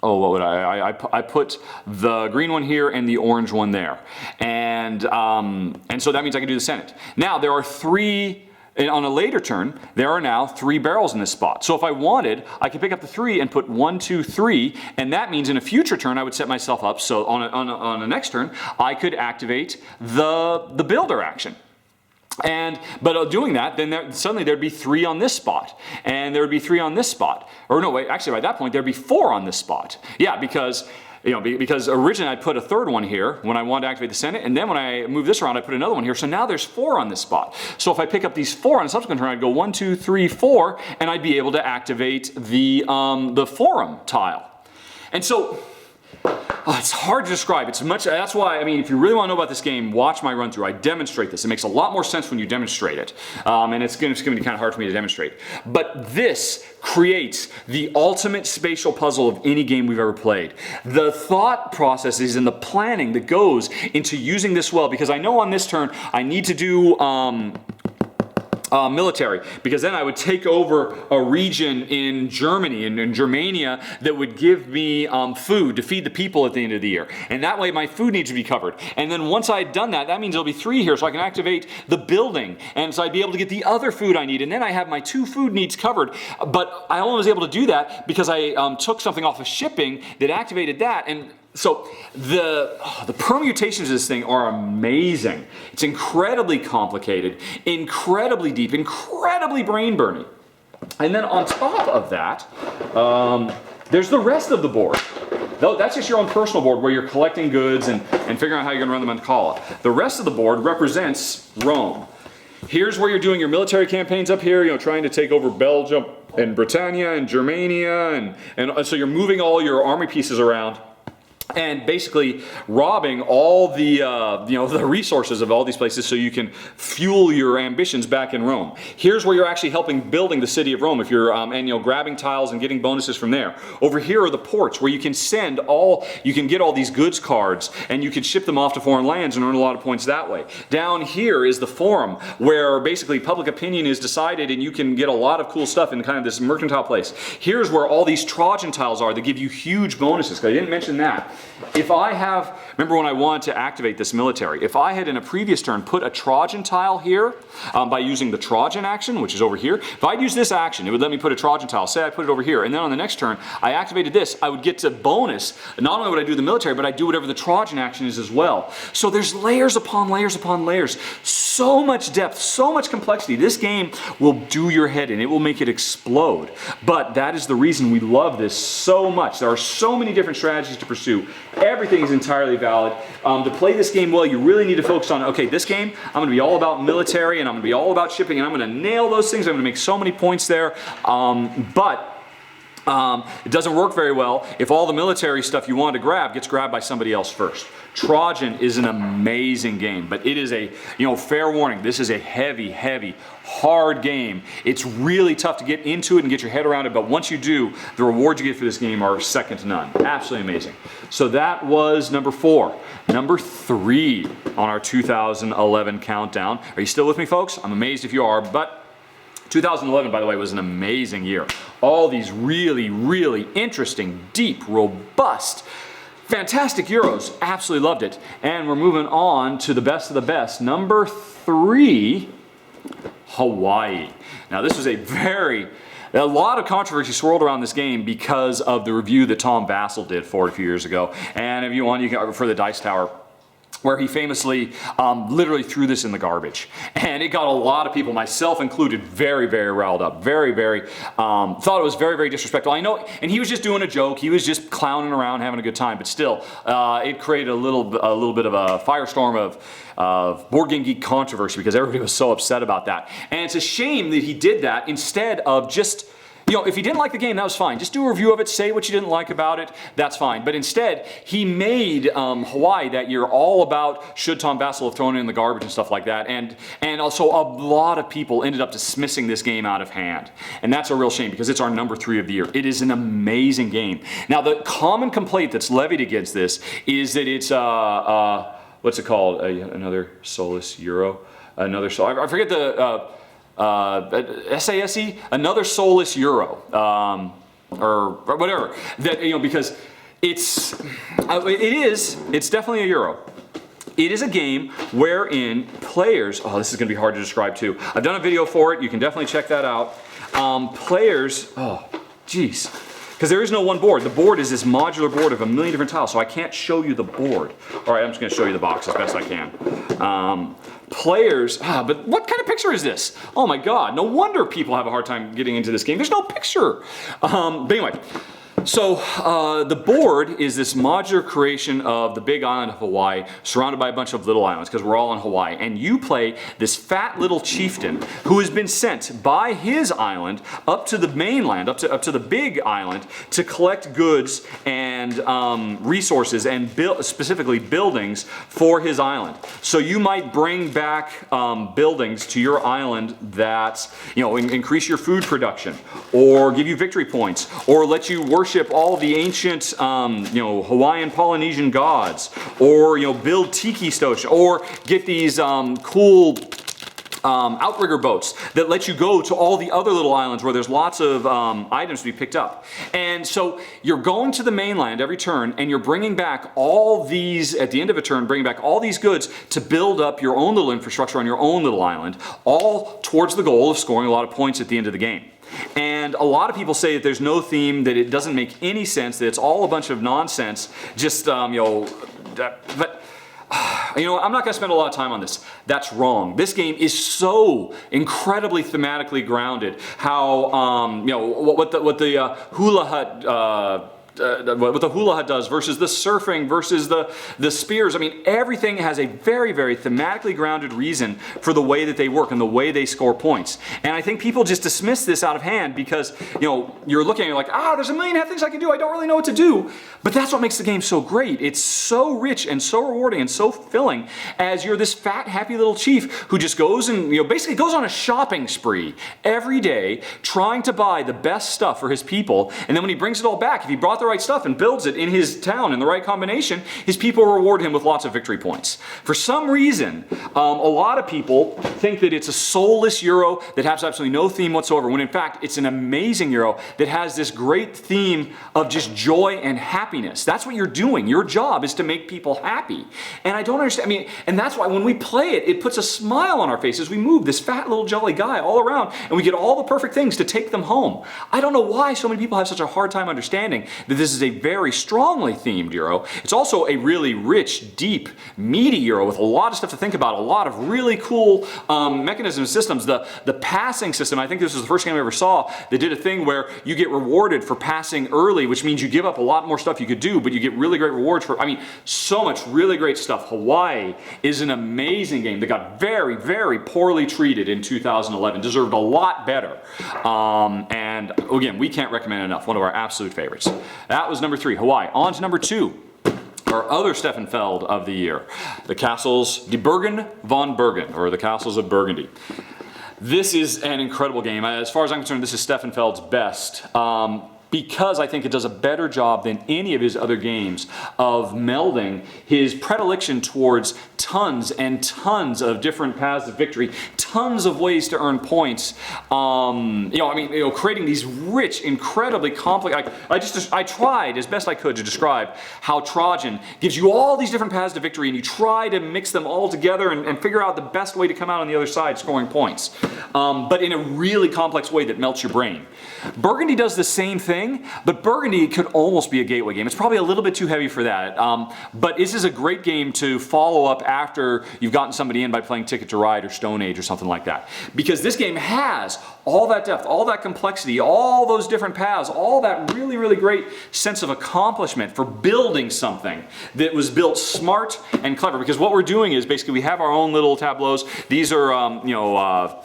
I put the green one here and the orange one there. And so that means I can do the Senate. Now there are 3, and on a later turn, there are now 3 barrels in this spot. So if I wanted, I could pick up the 3 and put 1, 2, 3, and that means in a future turn I would set myself up so on a next turn I could activate the builder action. But doing that, then suddenly there'd be 3 on this spot, and there would be 3 on this spot. Or no, wait, actually by that point there'd be 4 on this spot. Yeah, because originally I put a 3rd one here when I wanted to activate the Senate, and then when I move this around I put another one here, so now there's 4 on this spot. So if I pick up these 4 on a subsequent turn, I'd go 1, 2, 3, 4, and I'd be able to activate the forum tile. And so, it's hard to describe. That's why, I mean, if you really want to know about this game, watch my run through. I demonstrate this. It makes a lot more sense when you demonstrate it. And it's going to be kind of hard for me to demonstrate. But this creates the ultimate spatial puzzle of any game we've ever played. The thought processes and the planning that goes into using this well, because I know on this turn I need to do military, because then I would take over a region in Germany and in Germania that would give me food to feed the people at the end of the year. And that way my food needs to be covered. And then once I had done that, that means there'll be 3 here, so I can activate the building. And so I'd be able to get the other food I need. And then I have my 2 food needs covered. But I only was able to do that because I took something off of shipping that activated that. And so the permutations of this thing are amazing. It's incredibly complicated, incredibly deep, incredibly brain-burning. And then on top of that, there's the rest of the board. That's just your own personal board where you're collecting goods and figuring out how you're going to run them on Mancala. The rest of the board represents Rome. Here's where you're doing your military campaigns up here, you know, trying to take over Belgium and Britannia and Germania, and so you're moving all your army pieces around and basically robbing all the the resources of all these places so you can fuel your ambitions back in Rome. Here's where you're actually helping building the city of Rome if you're grabbing tiles and getting bonuses from there. Over here are the ports where you can get all these goods cards and you can ship them off to foreign lands and earn a lot of points that way. Down here is the forum where basically public opinion is decided and you can get a lot of cool stuff in kind of this mercantile place. Here's where all these Trajan tiles are that give you huge bonuses, because I didn't mention that. if I have, remember when I wanted to activate this military, if I had in a previous turn put a Trajan tile here by using the Trajan action, which is over here, if I'd use this action, it would let me put a Trajan tile. Say I put it over here, and then on the next turn, I activated this, I would get to bonus. Not only would I do the military, but I'd do whatever the Trajan action is as well. So there's layers upon layers upon layers. So much depth, so much complexity. This game will do your head in. It will make it explode. But that is the reason we love this so much. There are so many different strategies to pursue. Everything is entirely valid. To play this game well, you really need to focus on, okay, this game, I'm going to be all about military, and I'm going to be all about shipping, and I'm going to nail those things. I'm going to make so many points there. It doesn't work very well if all the military stuff you want to grab gets grabbed by somebody else first. Trajan is an amazing game, but it is a, fair warning, this is a heavy, hard game. It's really tough to get into it and get your head around it, but once you do, the rewards you get for this game are second to none. Absolutely amazing. So that was number 4. Number 3 on our 2011 countdown. Are you still with me, folks? I'm amazed if you are, but 2011, by the way, was an amazing year. All these really interesting, deep, robust, fantastic Euros. Absolutely loved it. And we're moving on to the best of the best. Number 3, Hawaii. Now this was a lot of controversy swirled around this game because of the review that Tom Vassell did for it a few years ago. And if you want, you can refer to the Dice Tower, where he famously literally threw this in the garbage. And it got a lot of people, myself included, very riled up. Thought it was very disrespectful. I know, and he was just doing a joke. He was just clowning around, having a good time. But still, it created a little bit of a firestorm of Board Game Geek controversy because everybody was so upset about that. And it's a shame that he did that instead of just, if he didn't like the game, that was fine. Just do a review of it, say what you didn't like about it, that's fine. But instead, he made Hawaii that year all about should Tom Vassell have thrown it in the garbage and stuff like that. And also a lot of people ended up dismissing this game out of hand. And that's a real shame because it's our number 3 of the year. It is an amazing game. Now, the common complaint that's levied against this is that it's, what's it called? Another Solus Euro? I forget the... SASE, another soulless Euro, or whatever. That, because it's definitely a Euro. It is a game wherein players, this is going to be hard to describe too. I've done a video for it. You can definitely check that out. Players, because there is no one board. The board is this modular board of a million different tiles, so I can't show you the board. All right, I'm just going to show you the box as best I can. Players, but what kind of picture is this? Oh my God, no wonder people have a hard time getting into this game. There's no picture. But anyway, so the board is this modular creation of the big island of Hawaii, surrounded by a bunch of little islands, because we're all on Hawaii. And you play this fat little chieftain who has been sent by his island up to the mainland, up to the big island, to collect goods and resources and specifically buildings for his island. So you might bring back buildings to your island that increase your food production, or give you victory points, or let you worship all of the ancient, Hawaiian Polynesian gods, or build tiki stones, or get these cool outrigger boats that let you go to all the other little islands where there's lots of items to be picked up. And so you're going to the mainland every turn, and you're bringing back all these, at the end of a turn, bringing back all these goods to build up your own little infrastructure on your own little island, all towards the goal of scoring a lot of points at the end of the game. And a lot of people say that there's no theme, that it doesn't make any sense, that it's all a bunch of nonsense, just, but I'm not going to spend a lot of time on this. That's wrong. This game is so incredibly thematically grounded. How, what the hula hut, what the hula hut does versus the surfing versus the spears. I mean, everything has a very thematically grounded reason for the way that they work and the way they score points. And I think people just dismiss this out of hand because, you're looking at it, you're like, there's a million things I can do. I don't really know what to do. But that's what makes the game so great. It's so rich and so rewarding and so filling as you're this fat, happy little chief who just goes and, basically goes on a shopping spree every day trying to buy the best stuff for his people. And then when he brings it all back, if he brought the right stuff and builds it in his town in the right combination, his people reward him with lots of victory points. For some reason, a lot of people think that it's a soulless Euro that has absolutely no theme whatsoever, when in fact it's an amazing Euro that has this great theme of just joy and happiness. That's what you're doing. Your job is to make people happy. And I don't understand, I mean, and that's why when we play it, it puts a smile on our faces. We move this fat little jolly guy all around and we get all the perfect things to take them home. I don't know why so many people have such a hard time understanding that this is a very strongly themed Euro. It's also a really rich, deep, meaty Euro with a lot of stuff to think about, a lot of really cool mechanisms, systems. The passing system, I think this was the first game I ever saw, they did a thing where you get rewarded for passing early, which means you give up a lot more stuff you could do, but you get really great rewards for, I mean, so much really great stuff. Hawaii is an amazing game that got very, very poorly treated in 2011, deserved a lot better. And again, we can't recommend enough, one of our absolute favorites. That was number 3, Hawaii. On to number 2. Our other Steffenfeld of the year, the Castles de Burgen von Burgen, or the Castles of Burgundy. This is an incredible game. As far as I'm concerned, this is Steffenfeld's best. Because I think it does a better job than any of his other games of melding his predilection towards tons and tons of different paths of victory, tons of ways to earn points. Creating these rich, incredibly complex. I tried as best I could to describe how Trajan gives you all these different paths to victory, and you try to mix them all together and figure out the best way to come out on the other side scoring points, but in a really complex way that melts your brain. Burgundy does the same thing, but Burgundy could almost be a gateway game. It's probably a little bit too heavy for that, but this is a great game to follow up after you've gotten somebody in by playing Ticket to Ride or Stone Age or something like that. Because this game has all that depth, all that complexity, all those different paths, all that really, really great sense of accomplishment for building something that was built smart and clever. Because what we're doing is basically we have our own little tableaus. These are,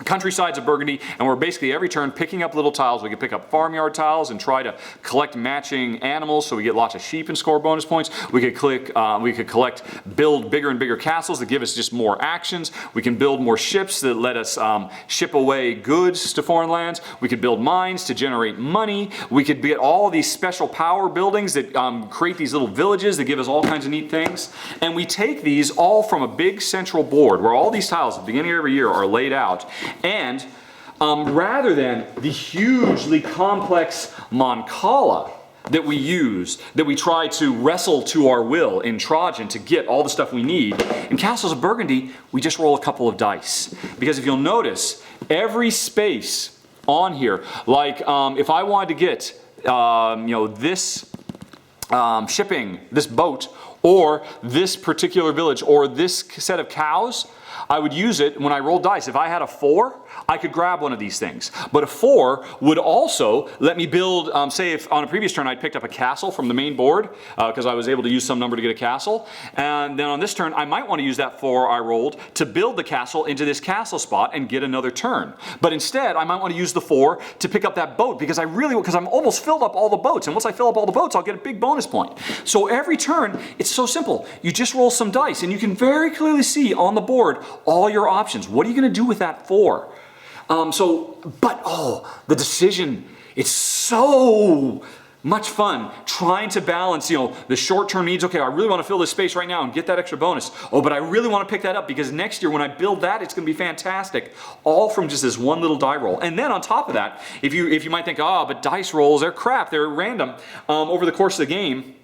countrysides of Burgundy, and we're basically every turn picking up little tiles. We can pick up farmyard tiles and try to collect matching animals, so we get lots of sheep and score bonus points. We could build bigger and bigger castles that give us just more actions. We can build more ships that let us ship away goods to foreign lands. We could build mines to generate money. We could get all these special power buildings that create these little villages that give us all kinds of neat things. And we take these all from a big central board where all these tiles at the beginning of every year are laid out. And rather than the hugely complex Mancala that we use, that we try to wrestle to our will in Trajan to get all the stuff we need, in Castles of Burgundy, we just roll a couple of dice. Because if you'll notice, every space on here, like if I wanted to get this shipping, this boat, or this particular village, or this set of cows, I would use it when I rolled dice. If I had a 4, I could grab one of these things. But a 4 would also let me build, say if on a previous turn I'd picked up a castle from the main board, because I was able to use some number to get a castle. And then on this turn, I might want to use that 4 I rolled to build the castle into this castle spot and get another turn. But instead, I might want to use the 4 to pick up that boat, because I'm almost filled up all the boats. And once I fill up all the boats, I'll get a big bonus point. So every turn, it's so simple. You just roll some dice, and you can very clearly see on the board all your options. What are you going to do with that 4? The decision, it's so much fun trying to balance, the short-term needs. Okay, I really want to fill this space right now and get that extra bonus. Oh, but I really want to pick that up because next year when I build that, it's going to be fantastic. All from just this one little die roll. And then on top of that, if you might think, but dice rolls, they're crap, they're random. Over the course of the game,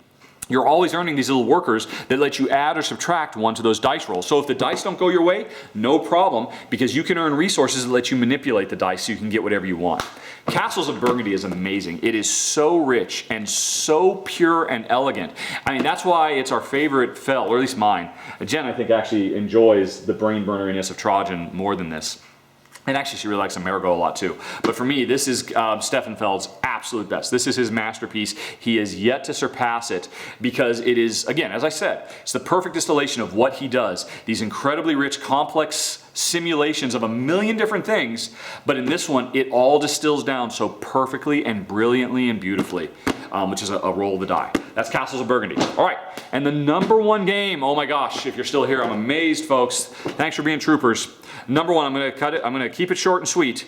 you're always earning these little workers that let you add or subtract 1 to those dice rolls. So if the dice don't go your way, no problem, because you can earn resources that let you manipulate the dice so you can get whatever you want. Castles of Burgundy is amazing. It is so rich and so pure and elegant. I mean, that's why it's our favorite Feld, or at least mine. Jen, I think, actually enjoys the brain burneriness of Trajan more than this. And actually, she really likes Amerigo a lot too. But for me, this is Steffenfeld's absolute best. This is his masterpiece. He is yet to surpass it because it is, again, as I said, it's the perfect distillation of what he does. These incredibly rich, complex simulations of a million different things. But in this one, it all distills down so perfectly and brilliantly and beautifully, which is a roll of the die. That's Castles of Burgundy. All right, and the number 1 game, oh my gosh, if you're still here, I'm amazed, folks. Thanks for being troopers. Number 1, I'm going to cut it. I'm going to keep it short and sweet.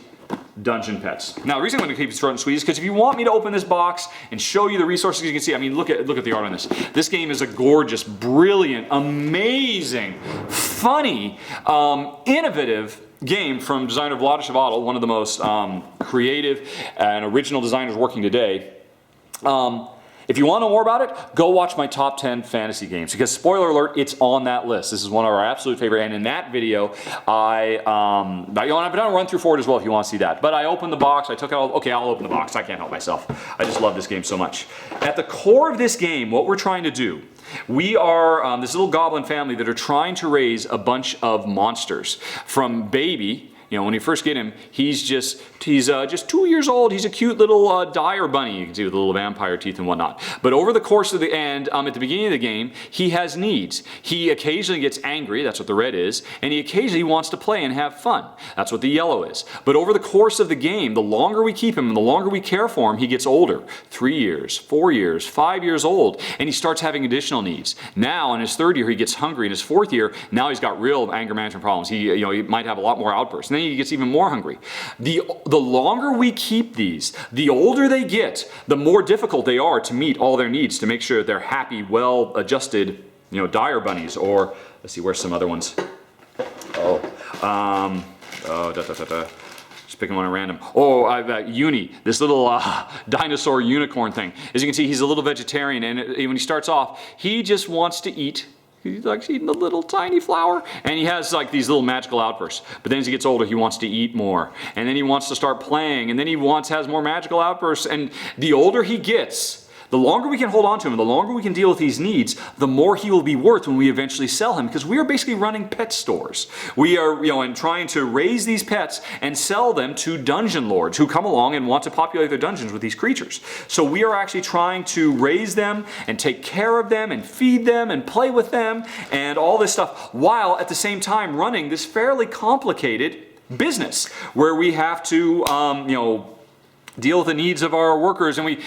Dungeon Petz. Now, the reason I'm going to keep it short and sweet is because if you want me to open this box and show you the resources, you can see, I mean, look at the art on this. This game is a gorgeous, brilliant, amazing, funny, innovative game from designer Vlaada, one of the most creative and original designers working today. If you want to know more about it, go watch my top 10 fantasy games, because spoiler alert, it's on that list. This is one of our absolute favorite, and in that video, I've done a run through for it as well if you want to see that. But I opened the box, I took out, okay, I'll open the box, I can't help myself. I just love this game so much. At the core of this game, what we're trying to do, we are this little goblin family that are trying to raise a bunch of monsters from baby. You know, when you first get him, he's just 2 years old. He's a cute little dire bunny, you can see, with little vampire teeth and whatnot. But over the course of the end, at the beginning of the game, he has needs. He occasionally gets angry, that's what the red is, and he occasionally wants to play and have fun. That's what the yellow is. But over the course of the game, the longer we keep him and the longer we care for him, he gets older. 3 years, 4 years, 5 years old, and he starts having additional needs. Now, in his 3rd year, he gets hungry. In his 4th year, now he's got real anger management problems. He might have a lot more outbursts. And then he gets even more hungry. The longer we keep these, the older they get, the more difficult they are to meet all their needs, to make sure they're happy, well-adjusted, dire bunnies. Or, let's see, where's some other ones? Just picking one at random. Oh, I've got Uni, this little dinosaur unicorn thing. As you can see, he's a little vegetarian, and when he starts off, he just wants to eat. He likes eating the little tiny flower, and he has like these little magical outbursts. But then as he gets older, he wants to eat more, and then he wants to start playing, and then he has more magical outbursts. And the older he gets, the longer we can hold on to him, the longer we can deal with these needs, the more he will be worth when we eventually sell him, because we are basically running pet stores. We are, and trying to raise these pets and sell them to dungeon lords who come along and want to populate their dungeons with these creatures. So we are actually trying to raise them and take care of them and feed them and play with them and all this stuff, while at the same time running this fairly complicated business where we have to, deal with the needs of our workers, and we,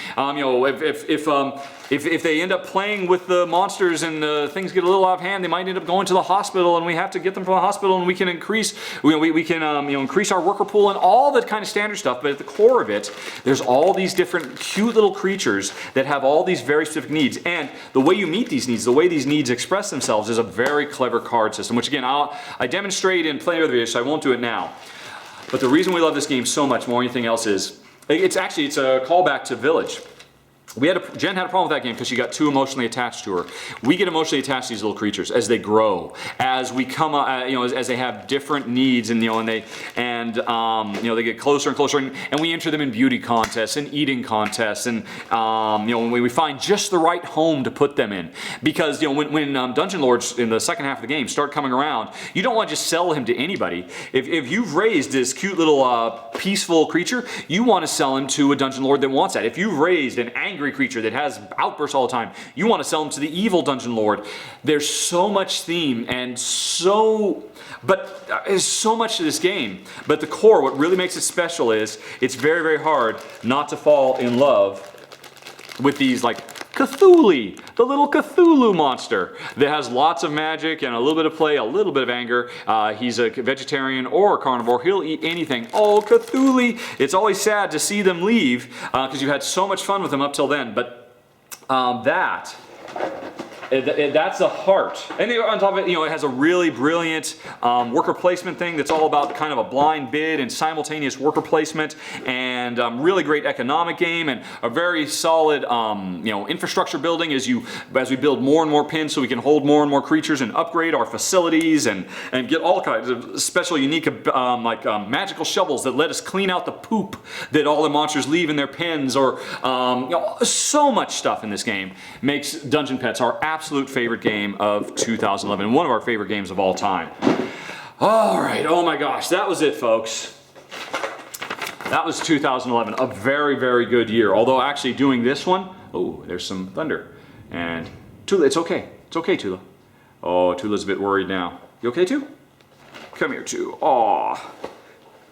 if they end up playing with the monsters and things get a little out of hand, they might end up going to the hospital, and we have to get them from the hospital, and we can increase, increase our worker pool and all that kind of standard stuff. But at the core of it, there's all these different cute little creatures that have all these very specific needs, and the way you meet these needs, the way these needs express themselves, is a very clever card system, which again, I demonstrate in plenty of other videos, so I won't do it now. But the reason we love this game so much more than anything else is, it's a callback to Village. Jen had a problem with that game because she got too emotionally attached to her. We get emotionally attached to these little creatures as they grow, as we come, as they have different needs, and they get closer and closer, and we enter them in beauty contests and eating contests, and when we find just the right home to put them in. Because when dungeon lords in the second half of the game start coming around, you don't want to just sell him to anybody. If you've raised this cute little peaceful creature, you want to sell him to a dungeon lord that wants that. If you've raised an angry creature that has outbursts all the time, you want to sell them to the evil dungeon lord. There's so much theme and there's so much to this game. But the core, what really makes it special is it's very, very hard not to fall in love with these, like Cthulhu, the little Cthulhu monster that has lots of magic and a little bit of play, a little bit of anger. He's a vegetarian or a carnivore. He'll eat anything. Oh, Cthulhu! It's always sad to see them leave because you had so much fun with them up till then. But that's the heart. And on top of it, it has a really brilliant worker placement thing that's all about kind of a blind bid and simultaneous worker placement, and really great economic game, and a very solid infrastructure building as we build more and more pins so we can hold more and more creatures and upgrade our facilities and get all kinds of special, unique magical shovels that let us clean out the poop that all the monsters leave in their pens, or so much stuff in this game makes Dungeon Petz our absolute favorite game of 2011, one of our favorite games of all time. All right, oh my gosh, that was it, folks. That was 2011, a very, very good year. Although actually doing this one, oh, there's some thunder. And Tula, it's okay. It's okay, Tula. Oh, Tula's a bit worried now. You okay, too? Come here, too. Aw.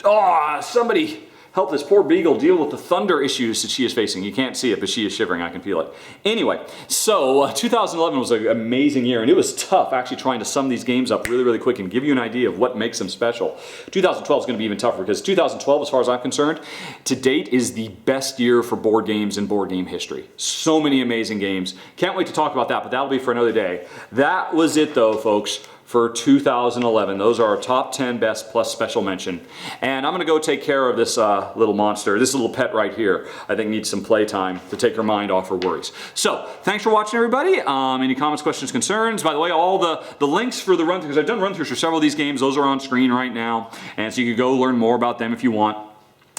Aw, somebody help this poor beagle deal with the thunder issues that she is facing. You can't see it, but she is shivering. I can feel it. Anyway, so 2011 was an amazing year, and it was tough actually trying to sum these games up really, really quick and give you an idea of what makes them special. 2012 is going to be even tougher because 2012, as far as I'm concerned, to date is the best year for board games in board game history. So many amazing games. Can't wait to talk about that, but that'll be for another day. That was it though, folks, for 2011. Those are our top 10 best plus special mention. And I'm gonna go take care of this little monster, this little pet right here. I think needs some playtime to take her mind off her worries. So, thanks for watching, everybody. Any comments, questions, concerns? By the way, all the links for the run-throughs, because I've done run-throughs for several of these games, those are on screen right now. And so you can go learn more about them if you want.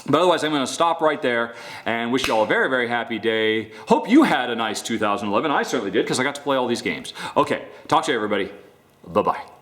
But otherwise, I'm going to stop right there and wish you all a very, very happy day. Hope you had a nice 2011. I certainly did, because I got to play all these games. Okay, talk to you, everybody. Bye-bye.